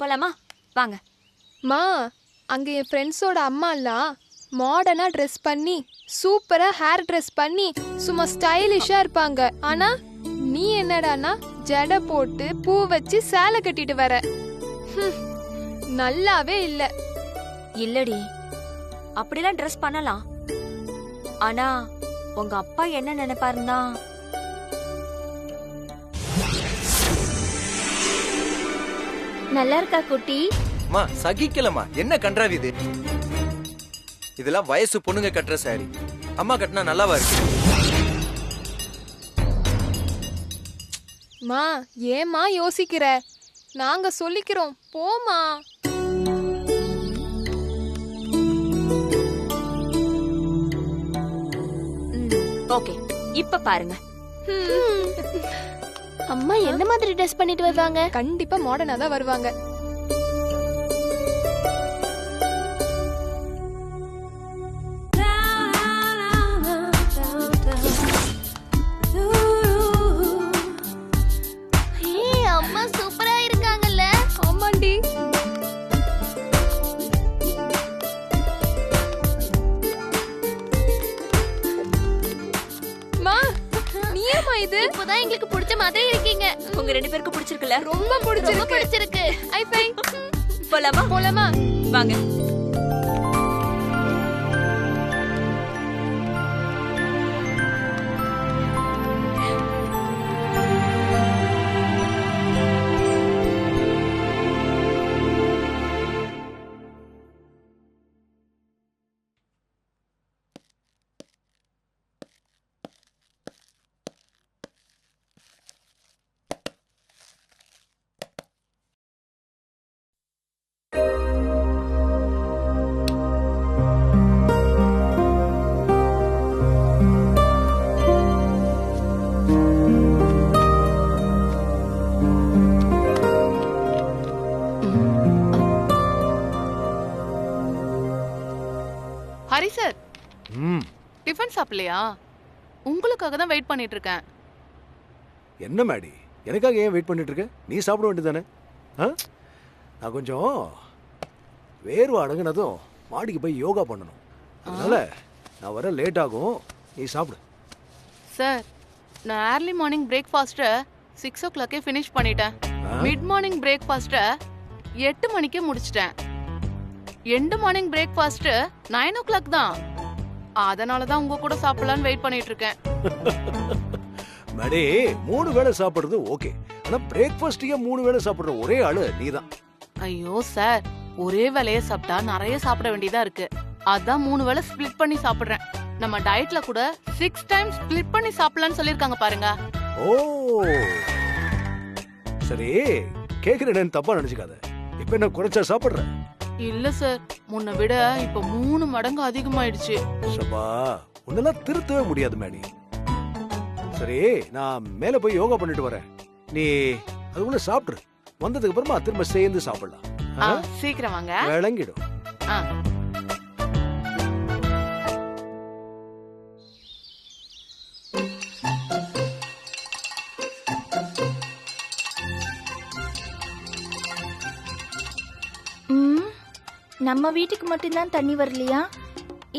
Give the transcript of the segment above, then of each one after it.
போலாமா? வாங்க. மா, அங்க என் ஃப்ரெண்ட்ஸோட அம்மாலாம் மாடர்னா ட்ரெஸ் பண்ணி சூப்பரா ஹேர் ட்ரெஸ் பண்ணி சும்மா ஸ்டைலிஷா இருப்பாங்க. ஆனா நீ என்னடானா ஜடை போட்டு பூ வச்சு சேலை கட்டிட்டு வர. நல்லாவே இல்ல. இல்லடி, அப்படிலாம் ட்ரெஸ் பண்ணலாம். ஆனா உங்க அப்பா என்ன நினைப்பாருன்னா, நல்லா இருக்கா குட்டி? மா சகிக்கலமா, என்ன கன்றாவி இது? இதெல்லாம் வயசு பொண்ணுங்க கட்டுற சாரி. அம்மா கட்டினா நல்லாவா இருக்கு? மா, ஏமா யோசிக்கிற? நாங்க சொல்லிக்கிறோம், போமா. ஓகே, இப்ப பாருங்க. அம்மா என்ன மாதிரி ட்ரெஸ் பண்ணிட்டு வருவாங்க? கண்டிப்பா மாடர்னா தான் வருவாங்க. அம்மா சூப்பரா இருக்காங்கல்ல? ஆமாண்டி. மா, நீ ஏமா இது? இப்போதான் எங்களுக்கு பிடிச்ச மாதிரி இருக்கீங்க. உங்க ரெண்டு பேருக்கு பிடிச்சிருக்குல்ல? ரொம்ப பிடிச்சிருக்கு. பிடிச்சிருக்கு. ஐ பை. போலாமா? போலாமா? வாங்க. ஹரி சார், டிஃபன் சாப்பிடலையா? உங்களுக்காக தான் வெயிட் பண்ணிட்டு இருக்கேன். என்ன மேடி, எனக்காக ஏன் வெயிட் பண்ணிட்டு இருக்க? நீ சாப்பிட வேண்டியதானே? நான் கொஞ்சம் வேர்வை அடங்குனதும் மாடிக்கு போய் யோகா பண்ணணும். அதனால நான் வர லேட் ஆகும், நீ சாப்பிடு. சார், நான் ஏர்லி மார்னிங் பிரேக்ஃபாஸ்ட்டை 6 o'clock ஃபினிஷ் பண்ணிட்டேன். மிட் மார்னிங் பிரேக்ஃபாஸ்ட்டை 8 மணிக்கே முடிச்சிட்டேன். எண்டு மார்னிங் பிரேக்ஃபாஸ்ட் 9 o'clock தான். அதனால தான் உங்க கூட சாப்பிடலாம்னு வெயிட் பண்ணிட்டு இருக்கேன். மேடி, 3 வேளை சாப்பிடுறது ஓகே. ஆனா பிரேக்ஃபாஸ்ட்க்கே 3 வேளை சாப்பிடுற ஒரே ஆளு நீதான். ஐயோ சார், ஒரே வேளைய சாப்பிட்டா நிறைய சாப்பிட வேண்டியதா இருக்கு. அதான் 3 வேளை ஸ்ப்ளிட் பண்ணி சாப்பிடுறேன். நம்ம டயட்ல கூட 6 times ஸ்ப்ளிட் பண்ணி சாப்பிடலாம்னு சொல்லிருக்காங்க பாருங்க. ஓ சரி, கேக்குறேன்னு தப்பா நினைச்சுக்காத. இப்ப என்ன குறைச்சா சாப்பிடுற? இல்ல சார், முன்ன விட இப்ப 3 மடங்கு அதிகமாயிடுச்சு. சபா, உன்னெல்லாம் திருத்தவே முடியாது மேடி. சரி, நான் மேல போய் யோகா பண்ணிட்டு வரேன். நீ அதுக்குள்ள சாப்பிடு. வந்ததுக்கு அப்புறமா திரும்ப சேர்ந்து சாப்பிடலாம். சீக்கிரம் வாங்க. விளங்கிடும். நம்ம வீட்டுக்கு மட்டும்தான் தண்ணி வரலையா,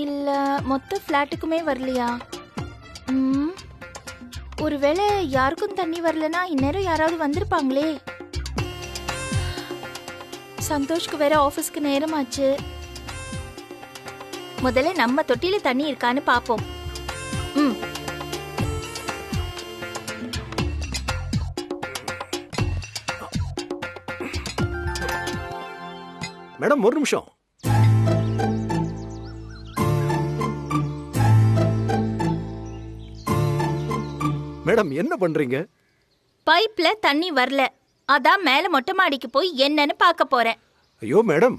இல்ல மொத்த ஃப்ளாட்டுக்குமே வரலையா? ஒருவேளை யாருக்கும் தண்ணி வரலனா இந்நேரம் யாராவது வந்திருப்பாங்களே. சந்தோஷ்க்கு வேற ஆபீஸ்க்கு நேரமாச்சு. முதல்ல நம்ம தொட்டியில தண்ணி இருக்கான்னு பாப்போம். மேடம், ஒரு நிமிஷம். மேடம், என்ன பண்றீங்க? பைப்ல தண்ணி வரல, அதான் மேல மொட்டை மாடிக்கு போய் என்னன்னு பார்க்க போறேன். ஐயோ மேடம்,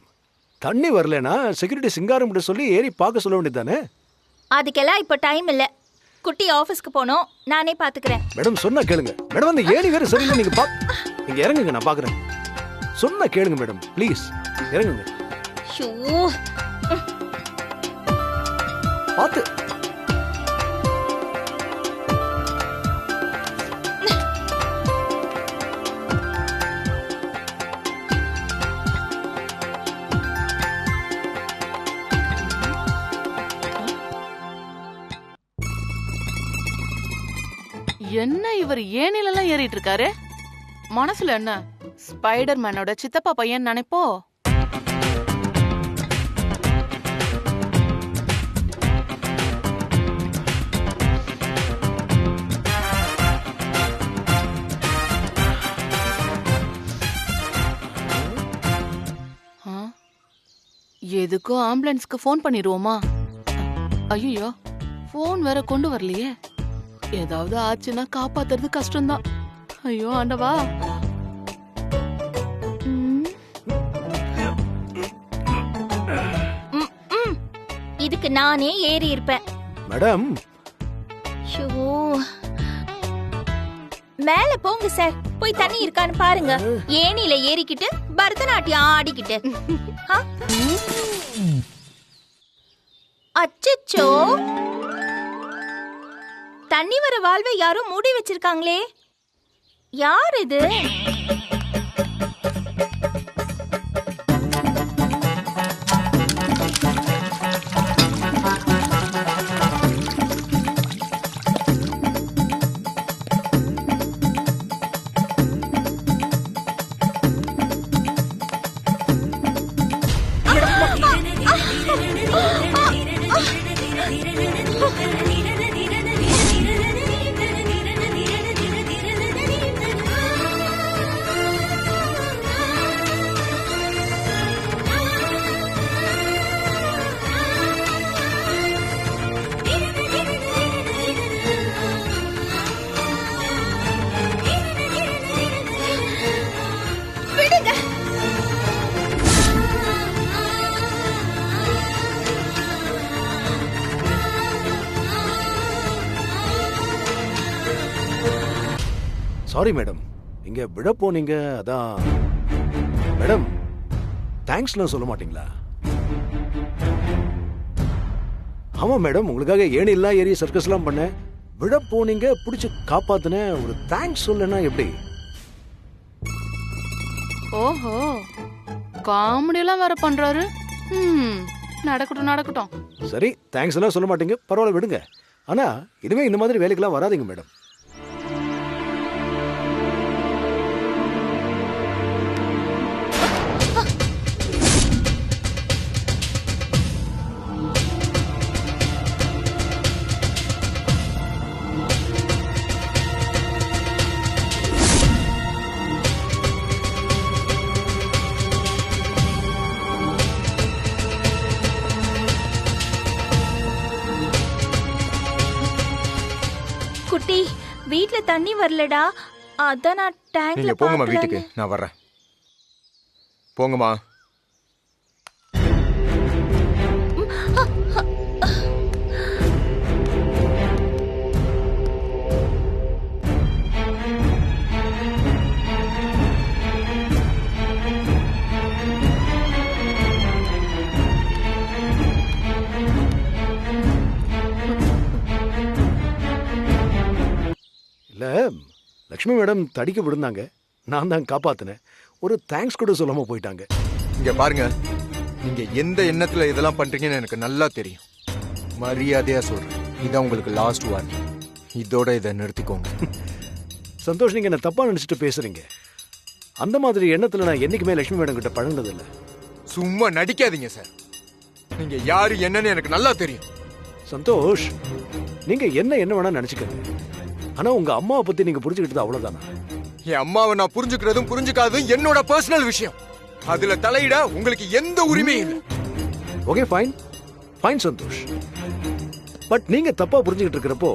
தண்ணி வரலனா செக்யூரிட்டி சிங்காரம் கிட்ட சொல்லி ஏறி பார்க்க சொல்ல வேண்டியதானே? அதுக்கெல்லாம் இப்ப டைம் இல்ல. குட்டி ஆபீஸ்க்கு போனோம், நானே பாத்துக்கிறேன். மேடம், சொன்னா கேளுங்க. மேடம், அந்த ஏணி வேற சரியில்லை. நீங்க இறங்குங்க, நான் பாக்குறேன். சொன்னா கேளுங்க மேடம், ப்ளீஸ் இறங்குங்க. பாத்து. என்ன இவர் ஏனிலெல்லாம் ஏறிட்டு இருக்காரு? மனசுல என்ன ஸ்பைடர் மேனோட சித்தப்பா பையன் நினைப்போ? எதுக்கும் ஆம்புலன்ஸ்க்கு ஃபோன் பண்ணிடுவோமா? ஐயோ, ஃபோன் வேற கொண்டு வரலையே. ஏதாவது ஆச்சுன்னா காப்பாத்துறது கஷ்டம்தான். ஐயோ ஆண்டவா. இதுக்கு நானே ஏறி இருப்பேன். மேடம் ஷோ, மேல போங்க சார், போய் தண்ணி இருக்கான்னு பாருங்க. ஏணியில ஏறிக்கிட்டு பரதநாட்டியம் ஆடிக்கிட்டு. அச்சச்சோ, தண்ணி வர வால்வை யாரோ மூடி வச்சிருக்காங்களே. யார் இது? சாரி மேடம், இங்க விட போனீங்க அதான். மேடம் தேங்க்ஸ்லாம் சொல்ல மாட்டீங்களா? ஆமா மேடம், உங்களுக்காக ஏணிலாம் ஏறி சர்க்கஸ்லாம் பண்ணேன், விட போனீங்க, பிடிச்சு காப்பாத்துன, ஒரு தேங்க்ஸ் சொல்லனா எப்படி? ஓஹோ, காமெடி எல்லாம் வேற பண்றாரு. நடக்கட்டும் நடக்கட்டும். சரி, தேங்க்ஸ் எல்லாம் சொல்ல மாட்டீங்க, பரவாயில்ல விடுங்க. ஆனா இனிமே இந்த மாதிரி வேலைக்கெல்லாம் வராதீங்க மேடம். குட்டி, வீட்ல தண்ணி வரலடா, அதான் நான் டேங்க்ல நீங்க போங்கம்மா பார்க்கலான்னு. வீட்டுக்கு, நான் வர்றேன். போங்கம்மா. இல்ல, லக்ஷ்மி மேடம் தடிக்க விழுந்தாங்க, நான் தான் காப்பாத்தினேன். ஒரு தேங்க்ஸ் கூட சொல்லாம போயிட்டாங்க. இங்க பாருங்க, நீங்க எந்த எண்ணத்துல இதெல்லாம் பண்றீங்கன்னு எனக்கு நல்லா தெரியும். மரியாதையா சொல்றேன், இதான் உங்களுக்கு லாஸ்ட் வார்னிங். இதோட இதை நிறுத்திக்கோங்க. சந்தோஷ், நீங்க என்ன தப்பா நினைச்சிட்டு பேசுறீங்க. அந்த மாதிரி எண்ணத்துல நான் என்னைக்குமே லட்சுமி மேடம் கிட்ட பழகினது இல்ல. சும்மா நடிக்காதீங்க சார். நீங்க யாரு என்னன்னு எனக்கு நல்லா தெரியும். சந்தோஷ், நீங்க என்ன வேணா நினைச்சுக்கங்க, ஆனா உங்க அம்மாவை பத்தி நீங்க புரிஞ்சுக்கிட்டது அவ்வளவுதானா? என் அம்மாவை நான் புரிஞ்சுக்கிறதும் புரிஞ்சுக்காதும் என்னோட பர்சனல் விஷயம். அதுல தலையிட உங்களுக்கு எந்த உரிமையும் இல்லை. Okay, fine Santhosh. பட் நீங்க தப்பா புரிஞ்சுக்கிட்டு இருக்கிறப்போ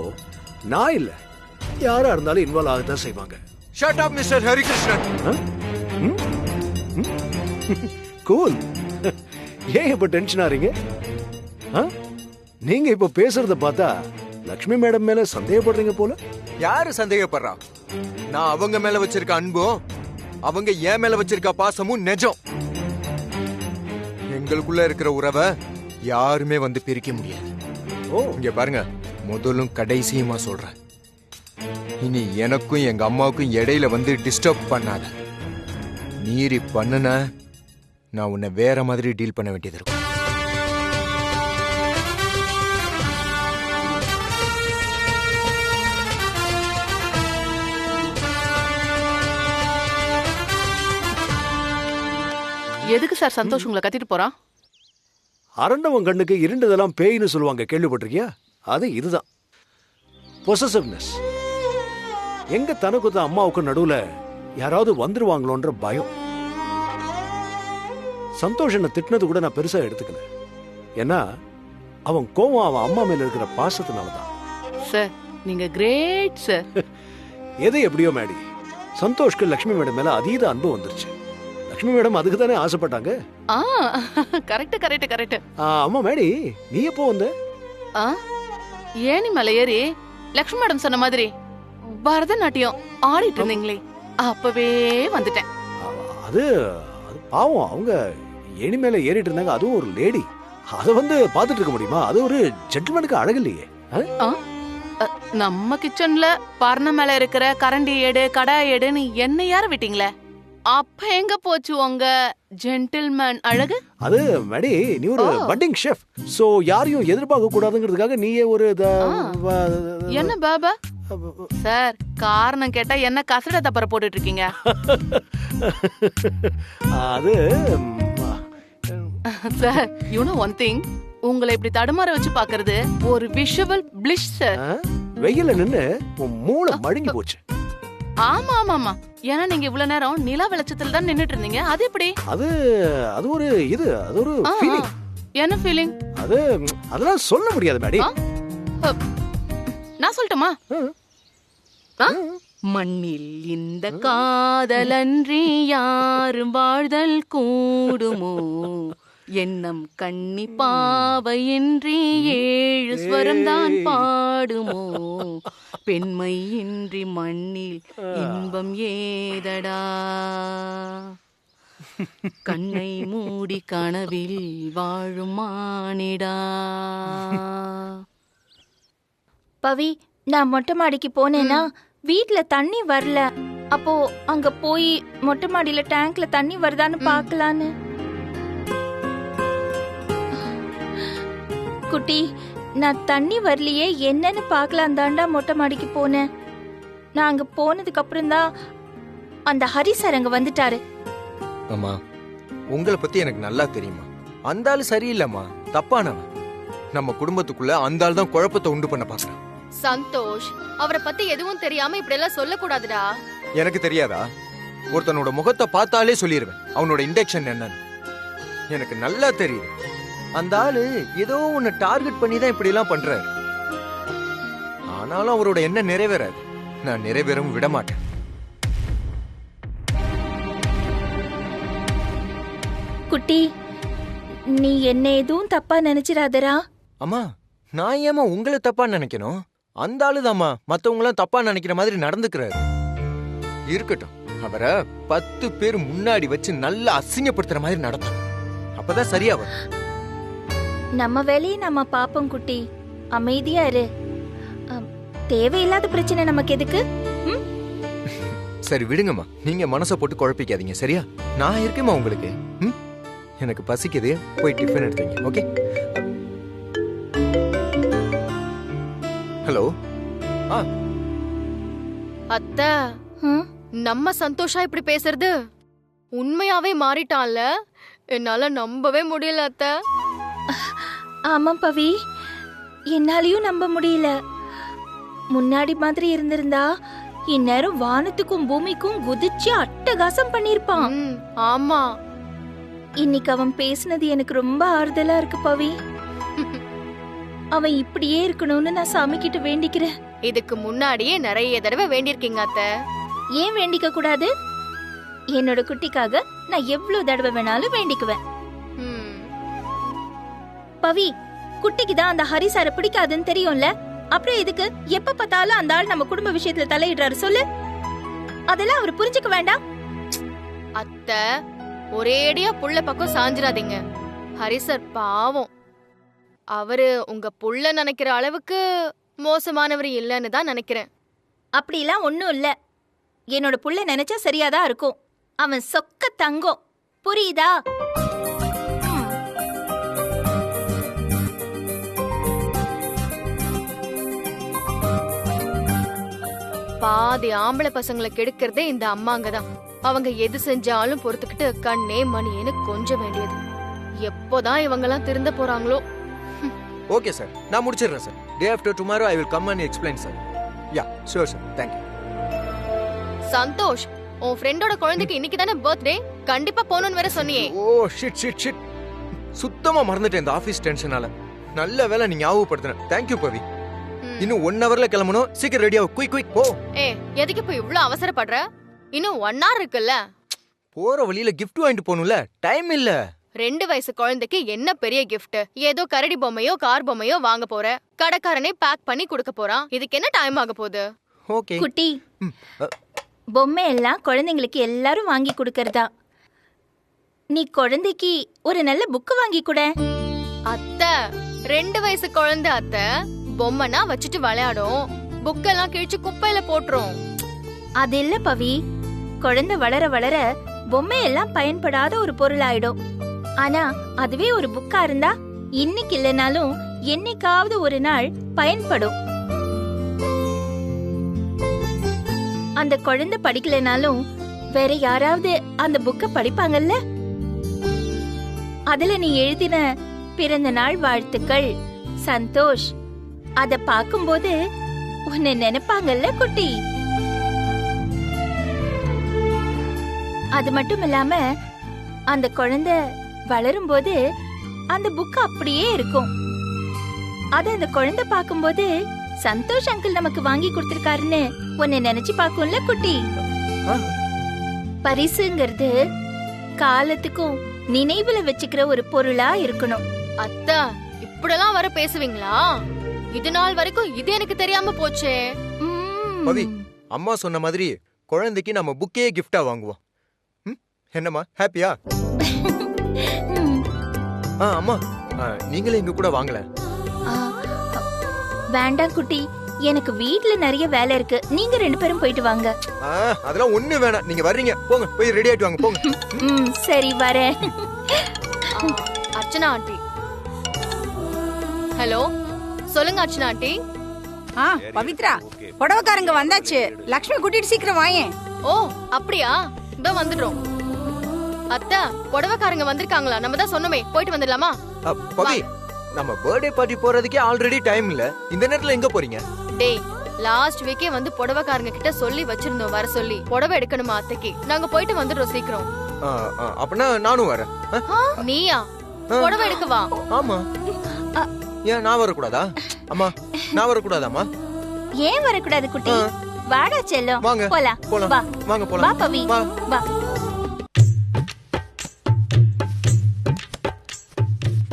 நான் இல்ல, யாரா இருந்தாலும் இன்வால்வ் ஆகத்தான் செய்வாங்க. Shut up mister Harikrishnan. Cool. ஏன் இப்ப டென்ஷன் ஆறீங்க? நீங்க இப்ப பேசுறத பார்த்தா லக்ஷ்மி மேடம் மேல சந்தேகப்படுறீங்க போல. யாரு சந்தேகப்படுறா? நான் அவங்க மேல வச்சிருக்க அன்பும் அவங்க என் மேல வச்சிருக்க பாசமும் நிஜம். எங்களுக்குள்ள இருக்கிற உறவை யாருமே வந்து பிரிக்க முடியாது. ஓ, இங்க பாருங்க, முதலும் கடைசியுமா சொல்றேன், இனி எனக்கும் எங்க அம்மாவுக்கும் இடையில வந்து டிஸ்டர்ப் பண்ணாத. மீறி பண்ணுன நான் உன்னை வேற மாதிரி டீல் பண்ண வேண்டியது இருக்கும். எதுக்கு சார் சந்தோஷ் உங்களை கத்திட்டு போறான்? அரண்டவன் கண்ணுக்கு இருண்டதெல்லாம் பேய்னு சொல்லுவாங்க, கேள்விப்பட்டிருக்கியா? அது இதுதான் பொசசிவ்னஸ். எங்க தனக்கு அம்மாவுக்கு நடுவுல யாராவது வந்துருவாங்களோன்ற பயம். சந்தோஷ் என்ன திட்டினது கூட நான் பெருசா எடுத்துக்கல. ஏன்னா அவன் கோவம் அவன் அம்மா மேல இருக்கிற பாசத்தினாலதான். சார் நீங்க கிரேட் சார். எது எப்படியோ மேடி, சந்தோஷ்க்கு லட்சுமி மேடம் மேல அதீத அன்பு வந்துருச்சு. லட்சுமி மேடம் அதுக்கு தானே ஆசைப்பட்டாங்க. Correct correct correct. அம்மா மேடி, நீ எப்போ வந்த? ஏனி மலை ஏறி லக்ஷ்மி மேடம் சொன்ன மாதிரி பரதநாட்டியம் ஆடிட்டு இருந்தீங்களே, அப்பவே வந்துட்டேன். அது பாவம், அவங்க ஏணி மேல ஏறிட்டு இருந்தாங்க. அதுவும் ஒரு லேடி. அத வந்து பாத்துட்டு இருக்க முடியுமா? அது ஒரு ஜென்டில்மேனுக்கு அழகு இல்லையே. நம்ம கிச்சன்ல பர்ண மேல இருக்கிற கரண்டி ஏடு கடாய் ஏடுன்னு என்ன யார விட்டீங்களே, அப்ப எங்க போச்சு உங்க ஜென்டில்மேன் அழகு? அது மேடி, நீ ஒரு பட்டிங் ஷெஃப். சோ யாரையும் எதிர்பார்க்க கூடாதுங்கிறதுக்காக நீயே ஒரு என்ன பாபா சார் காரணம் கேட்டா என்ன கசட தப்பற போட்டுட்டு இருக்கீங்க? அது sir you know one thing, உங்களை இப்படி தடுமாற வச்சு பாக்குறது ஒரு விஷுவல் பிளிஷ் சார். வெயில நின்னு உன் மூளை மழுங்கி போச்சு. ஆமா ஆமா ஆமா, ஏன்னா நீங்க இவ்வளவு நேரம் நிலா வெளிச்சத்துல தான் நின்னுட்டு இருந்தீங்க. அது எப்படி? அது ஒரு அது ஒரு ஃபீலிங். என்ன ஃபீலிங்? அதெல்லாம் சொல்ல முடியாது மேடி. நான் சொல்லட்டுமா? மண்ணில் இந்த காதலன்றி யாரும் வாழ்தல் கூடுமோ, எண்ணம் கண்ணி பாவையின்றி 7 ஸ்வரம் தான் பாடுமோ, பெண்மை இன்றி மண்ணில் இன்பம் ஏதடா, கண்ணை மூடி கனவில் வாழும் மானிடா. பவி, நான் மொட்டை மாடிக்கு போனேன்னா வீட்ல தண்ணி வரல. அப்போ அங்க போய் மொட்டை மாடியில டேங்க்ல தண்ணி வருதான்னு பாக்கலான்னு. குட்டி, நான் தண்ணி வரலையே என்னன்னு பாக்கலாம் தாண்டா மொட்டை மாடிக்கு போனேன். நான் அங்க போனதுக்கு அப்புறம் தான் அந்த ஹரி சார் அங்க வந்துட்டாரு. அம்மா, உங்களை பத்தி எனக்கு நல்லா தெரியுமா. அந்த ஆளு சரியில்லைம்மா, தப்பானவன். நம்ம குடும்பத்துக்குள்ள அந்த ஆள் தான் குழப்பத்தை உண்டு பண்ண பாக்குறான். சந்தோஷ், அவரை பத்தி எதுவும் தெரியாம இப்படி எல்லாம் சொல்ல கூடாதுடா. எனக்கு தெரியாதா? ஒருத்தனோட முகத்தை பார்த்தாலே சொல்லிடுவேன் அவனோட இன்டெக்ஷன் என்னன்னு. எனக்கு நல்லா தெரியும். அந்த ஆளு ஏதோ ஒன்னு டார்கெட் பண்ணி தான் இப்படி எல்லாம் பண்றாரு. ஆனாலும் அவரோட எண்ணம் நிறைவேறாது. நான் நிறைவேறவும் விட மாட்டேன். குட்டி, நீ என்ன எதுவும் தப்பா நினைச்சிராதரா. அம்மா, நான் ஏமா உங்களை தப்பா நினைக்கணும்? அந்த ஆளுதாம்மா மத்தவங்களாம் தப்பா நினைக்கிற மாதிரி நடந்துக்கிறாரு. இருக்கட்டும், அவரை 10 பேர் முன்னாடி வச்சு நல்லா அசிங்கப்படுத்துற மாதிரி நடத்தணும். அப்பதான் சரியா வரும். நம்ம வேலையை நம்ம பாப்போம் குட்டி, அமைதியா இரு. தேவையில்லாத பிரச்சனை நமக்கு எதுக்கு? சரி விடுங்கம்மா, நீங்க மனசை போட்டு குழப்பிக்காதீங்க, சரியா? நான் இருக்கேம்மா உங்களுக்கு. எனக்கு பசிக்குது, போய் டிஃபன் எடுத்துங்க. ஓகே? ஹலோ. அத்த, நம்ம சந்தோஷா இப்படி பேசுறது உண்மையாவே மாறிட்டான்ல. என்னால நம்பவே முடியல அத்த. ஆமா பவி, என்னாலயும் நம்ப முடியல. முன்னாடி மாதிரி இருந்திருந்தா இந்நேரம் வானத்துக்கும் பூமிக்கும் குதிச்சு அட்டகாசம் பண்ணிருப்பான். ஆமா, இன்னைக்கு அவன் பேசினது எனக்கு ரொம்ப ஆறுதலா இருக்கு பவி. அவன் இப்படியே இருக்கணும்னு நான் சாமி கிட்ட வேண்டிக்கிறேன். இதுக்கு முன்னாடியே நிறைய தடவை வேண்டியிருக்கீங்க அத்த. ஏன் வேண்டிக்க கூடாது? என்னோட குட்டிக்காக நான் எவ்வளவு தடவை வேணாலும் வேண்டிக்குவேன். பவி, குட்டிக்கு தான் அந்த ஹரி சார பிடிக்காதுன்னு தெரியும்ல. அப்புறம் எதுக்கு எப்ப பார்த்தாலும் அந்த ஆள் நம்ம குடும்ப விஷயத்துல தலையிடுறாரு சொல்லு? அதெல்லாம் அவர் புரிஞ்சுக்க வேண்டாம். அத்த, ஒரேடியா புள்ள பக்கம் சாஞ்சிராதீங்க. ஹரி சார் பாவம். அவரு உங்க புள்ள நினைக்கிற அளவுக்கு மோசமானவர் இல்லைன்னு தான் நினைக்கிறேன். அப்படிலாம் ஒண்ணும் இல்ல. என்னோட புள்ள நினைச்சா சரியாதான் இருக்கும். அவன் சொக்க தங்கம், புரியுதா? பாதி ஆம்பளை பசங்களை கெடுக்கிறதே இந்த அம்மாங்க தான். அவங்க எது செஞ்சாலும் பொறுத்துக்கிட்டு கண்ணே மணியேன்னு கொஞ்சம் வேண்டியது. எப்போதான் இவங்கெல்லாம் திருந்த போறாங்களோ. ஓகே சார், நான் முடிச்சிடுறேன் sir. Day after tomorrow I will come and explain sir. Yeah sure sir, thank you. Santhosh, உன் ஃப்ரெண்டோட குழந்தைக்கு இன்னைக்கு தானே பர்த்டே, கண்டிப்பா போகணும்னு வேற சொன்னியே. ஓ ஷிட் ஷிட் ஷிட், சுத்தமா மறந்துட்டேன் இந்த ஆபீஸ் டென்ஷனால. நல்ல வேளை நீ ஞாபகப்படுத்தின. தேங்க்யூ பவி. இன்னும் 1 hourல கிளம்பணும். சீக்கிரம் ரெடியா குயிக் குயிக் போ. எதுக்கு இப்ப இவ்ளோ அவசரப்படுற? இன்னும் 1 hour இருக்குல்ல. போற வழியில கிஃப்ட் வாங்கிட்டு போகணும்ல, டைம் இல்ல. 2 வயசு குழந்தைக்கு என்ன பெரிய கிஃப்ட்? ஏதோ கரடி பொம்மையோ கார் பொம்மையோ வாங்க போற, கடைக்காரனே பேக் பண்ணி கொடுக்க போறான். இதுக்கு என்ன டைம் ஆக போகுது? ஓகே குட்டி, பொம்மை எல்லாம் குழந்தைங்களுக்கு எல்லாரும் வாங்கி கொடுக்கறதா. நீ குழந்தைக்கு ஒரு நல்ல புக்கு வாங்கி கொடு. அத்தை, 2 வயசு குழந்தை அத்தை. பொம்மைனா வச்சுட்டு விளையாடும், புக்கெல்லாம் கிழிச்சு குப்பையில போட்டுரும். அது இல்ல பவி, குழந்தை வளர வளர பொம்மை எல்லாம் பயன்படாத ஒரு பொருள் ஆயிடும். ஆனா அதுவே ஒரு புக்கா இருந்தா இன்னைக்கு இல்லைனாலும் என்னைக்காவது ஒரு நாள் பயன்படும். அந்த குழந்தை படிக்கலனாலும் வேற யாராவது அந்த புக்க படிப்பாங்கல்ல. அதுல நீ எழுதின பிறந்த நாள் வாழ்த்துக்கள், சந்தோஷ், அத பாக்கும்போது உன்னை நினைப்பாங்கல்ல குட்டி. அது மட்டும் இல்லாம அந்த குழந்தை வளரும் போது அந்த புக் அப்படியே இருக்கும். அத அந்த குழந்தை பாக்கும்போது சந்தோஷ் அங்கிள் நமக்கு வாங்கி கொடுத்திருக்காருன்னு உன்னை நினைச்சு பாக்கும்ல குட்டி. பரிசுங்கிறது காலத்துக்கும் நினைவுல வச்சுக்கிற ஒரு பொருளா இருக்கணும். அத்தா, இப்படிலாம் வர பேசுவீங்களா? இது நாள் வரைக்கும் இது எனக்கு தெரியாம போச்சே. பவி, அம்மா சொன்ன மாதிரி குழந்தைக்கு நம்ம புக்கே கிஃப்டா வாங்குவோம். என்னம்மா, ஹாப்பியா? அம்மா, நீங்களே எங்க கூட வாங்கல. வேண்டாம் குட்டி, எனக்கு வீட்ல நிறைய வேலை இருக்கு. நீங்க 2 பேரும் போயிட்டு வாங்க. அதெல்லாம் ஒண்ணு வேணாம், நீங்க வர்றீங்க, போங்க, போய் ரெடி ஆயிட்டு வாங்க, போங்க. சரி, வரேன். அர்ச்சனா ஆண்டி. ஹலோ, சொல்லுங்க அர்ச்சனா ஆண்டி. பவித்ரா, புடவைக்காரங்க வந்தாச்சு. லக்ஷ்மி கூட்டிட்டு சீக்கிரம் வாயேன். ஓ அப்படியா, இதோ வந்துடுறோம். அத்தா, புடவைக்காரங்க வந்திருக்காங்களா? நம்ம தான் சொன்னோமே, போயிட்டு வந்துடலாமா? பவி, நம்ம பர்த்டே பார்ட்டி போறதுக்கே ஆல்ரெடி டைம் இல்ல. இந்த நேரத்துல எங்க போறீங்க? டேய், லாஸ்ட் வீக்கே வந்து புடவைக்காரங்க கிட்ட சொல்லி வச்சிருந்தோம் வர சொல்லி. புடவை எடுக்கணுமா அத்தைக்கு. நாங்க போயிட்டு வந்துடுறோம் சீக்கிரம். அப்படின்னா நானும் வரேன். நீயா புடவை எடுக்கவா? ஆமா. ஏன் நான் வரக்கூடாதா? அம்மா, நான் வரக்கூடாதாம்மா? ஏன் வரக்கூடாது குட்டி? வாடா செல்லம், வாங்க போலாம். போலாம், வா, வாங்க வா போலாம். பவி, வா.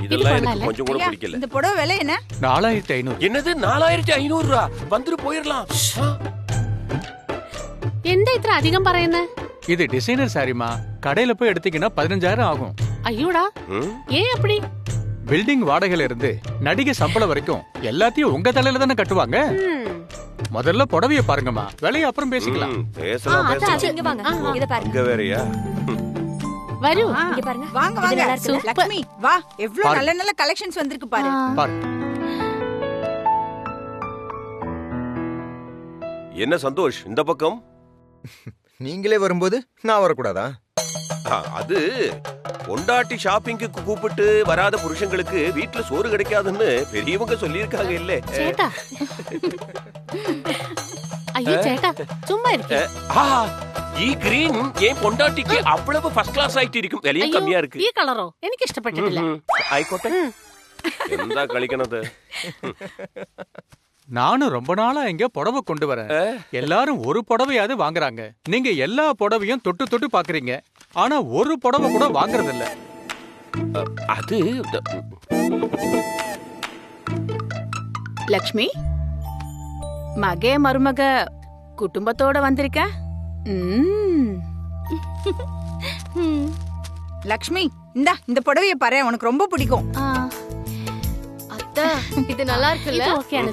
இதெல்லாம் எனக்கு கொஞ்சம் கூட பிடிக்கல. இந்த புடவை விலை என்ன? 4500. என்னது 4500 ரூபா? வந்துட்டு போயிரலாம். എന്താ ഇത്ര അധികം പറയുന്നേ? இது டிசைனர் சாரிமா, கடையில போய் எடுத்தீங்கன்னா 15000 ஆகும். ஐயோடா, ஏன் அப்படி? பில்டிங் வாடகையில இருந்து நடிகை சம்பளம் வரைக்கும் எல்லாத்தையும் உங்க தலையில தானே கட்டுவாங்க. முதல்ல புடவைய பாருங்கம்மா, விலைய அப்புறம் பேசிக்கலாம். பேசலாம் பேசலாம். இங்க வாங்க, இத பாருங்க. இங்க வேறயா? வரு, இங்க பாருங்க. வாங்க இது வாங்க. நல்லா இருக்குல்ல? லக்ஷ்மி, வா, எவ்வளவு நல்ல நல்ல கலெக்ஷன்ஸ் வந்திருக்கு பாரு. பாரு. என்ன சந்தோஷ், இந்த பக்கம்? நீங்களே வரும்போது நான் வரக்கூடாதா? அது பொண்டாட்டி ஷாப்பிங்க்கு கூப்பிட்டு வராத புருஷங்களுக்கு வீட்டுல சோறு கிடைக்காதுன்னு பெரியவங்க சொல்லியிருக்காங்க இல்ல? சேட்டா. ஐயோ சேட்டா, சும்மா இருக்கு. ഈ ഗ്രീൻ ഏൻ പൊണ്ടാട്ടിക്ക് അவ்வளவு ഫസ്റ്റ് ക്ലാസ് ആയിട്ട് ഇരിക്കും. വിലയും കമ്മിയാ ഇருக்கு. ഈ കളറോ എനിക്ക് ഇഷ്ടപ്പെട്ടിട്ടില്ല. ആയിക്കോട്ടെ. എന്താ കളിക്കണത്? நானும் ரொம்ப நாளா இங்க புடவை கொண்டு வரேன். எல்லாரும் ஒரு புடவையாவது வாங்குறாங்க. நீங்க எல்லா புடவையும் தொட்டு தொட்டு பாக்குறீங்க, ஆனா ஒரு புடவை கூட வாங்குறது இல்ல. அது லக்ஷ்மி, மகே மருமக குடும்பத்தோட வந்திருக்க. லக்ஷ்மி, இந்த புடவைய பாரு, உனக்கு ரொம்ப பிடிக்கும். அத்தா, இது நல்லா இருக்குல்ல?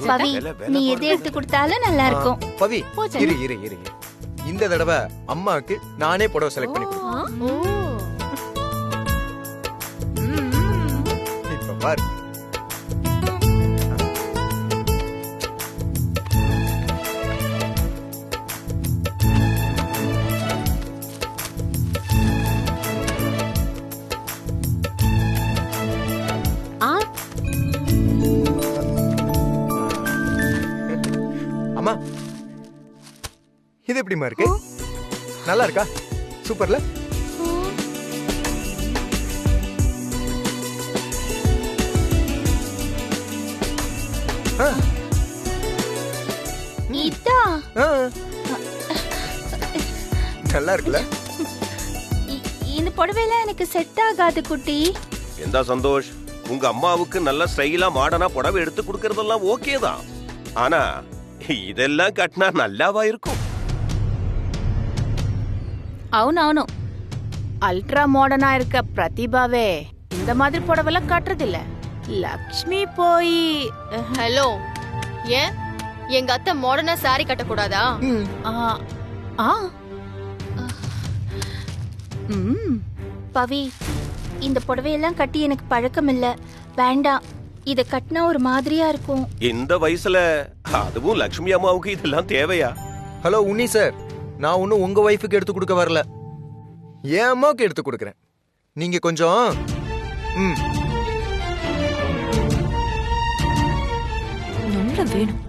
பவி, நீ எது எடுத்து கொடுத்தாலும் நல்லா இருக்கும். பவி, இரு இரு இரு. இந்த தடவை அம்மாவுக்கு நானே புடவை செலக்ட் பண்ணி கொடுக்கிறேன். இப்ப பாரு. இது எப்படிமா இருக்கு? நல்லா இருக்கா? சூப்பர்ல? ஆ. இதா ஆ. நல்லா இருக்குல்ல? இந்த புடவைலாம் எனக்கு செட் ஆகாது குட்டி. எந்த சந்தோஷ், உங்க அம்மாவுக்கு நல்ல ஸ்டைலா மாடர்னா புடவை எடுத்து கொடுக்கறதெல்லாம் ஓகே தான். ஆனா இதெல்லாம் கட்டினா நல்லாவா இருக்கும்? అవునవును అల్ట్రా మోడర్నా இருக்க பிரதிபாவே இந்த மாதிரி புடவெல்லாம் கட்டுறதில்ல. லக்ஷ்மி போய் ஹலோ, ஏன் எங்க அத்தை மாடர்னா சாரி கட்டக்கூடாதா? ஆ ஆ ம் பவி, இந்த புடவையெல்லாம் கட்டி எனக்கு பழக்கம் இல்ல, வேண்டாம். இத கட்டினா ஒரு மாதிரியா இருக்கும். இந்த வயசுல அதுவும் லக்ஷ்மி அம்மாவுக்கு இதெல்லாம் தேவையா? ஹலோ உன்னி சார், நான் ஒன்னும் உங்க வைஃபுக்கு எடுத்து கொடுக்க வரல, என் அம்மாவுக்கு எடுத்து கொடுக்குறேன். நீங்க கொஞ்சம் நம்மள வேணும்.